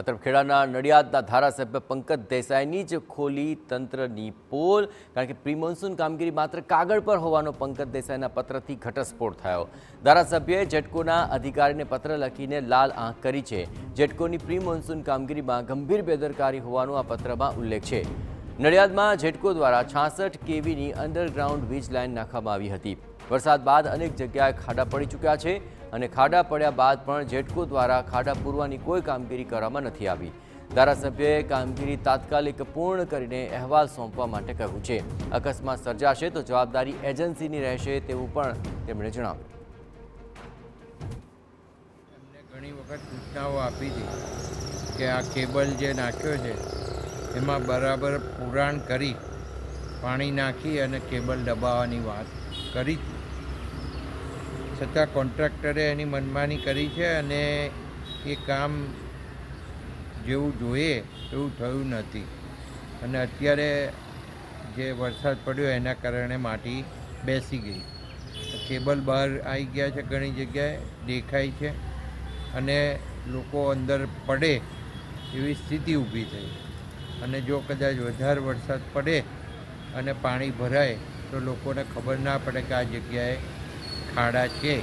આ તરફ ખેડાના નડિયાદના ધારાસભ્ય પંકજ દેસાઈની જ ખોલી તંત્રની પોલ, કારણ કે પ્રી મોન્સૂન કામગીરી માત્ર કાગળ પર હોવાનો પંકજ દેસાઈના પત્રથી ઘટસ્ફોટ થયો। ધારાસભ્યએ જેટકોના અધિકારીને પત્ર લખીને લાલ આંખ કરી છે। જેટકોની પ્રી મોન્સૂન કામગીરીમાં ગંભીર બેદરકારી હોવાનો આ પત્રમાં ઉલ્લેખ છે। નડિયાદમાં જેટકો દ્વારા 66 કેવીની અંડરગ્રાઉન્ડ વીજ લાઇન નાખવામાં આવી હતી। વરસાદ બાદ અનેક જગ્યાએ ખાડા પડી ચૂક્યા છે અને ખાડા પડ્યા બાદ પણ જેટકો દ્વારા ખાડા પૂરવાની કોઈ કામગીરી કરવામાં નથી આવી। ધારાસભ્યએ કામગીરી તાત્કાલિક પૂર્ણ કરીને અહેવાલ સોંપવા માટે કહ્યું છે। અકસ્માત સર્જાશે તો જવાબદારી એજન્સીની રહેશે તેવું પણ તેમણે જણાવ્યું। એમને ઘણી વખત સૂચનાઓ આપી હતી કે આ કેબલ જે નાખ્યો છે એમાં બરાબર પુરાણ કરી પાણી નાખી અને કેબલ દબાવવાની વાત કરી હતી, છતાં કોન્ટ્રાક્ટરે એની મનમાની કરી છે અને એ કામ જેવું જોઈએ એવું થયું નથી। અને અત્યારે જે વરસાદ પડ્યો એના કારણે માટી બેસી ગઈ, કેબલ બહાર આવી ગયા છે, ઘણી જગ્યાએ દેખાય છે અને લોકો અંદર પડે એવી સ્થિતિ ઊભી થઈ। અને જો કદાચ વધારે વરસાદ પડે અને પાણી ભરાય તો લોકોને ખબર ના પડે કે આ જગ્યાએ ખાડા છે।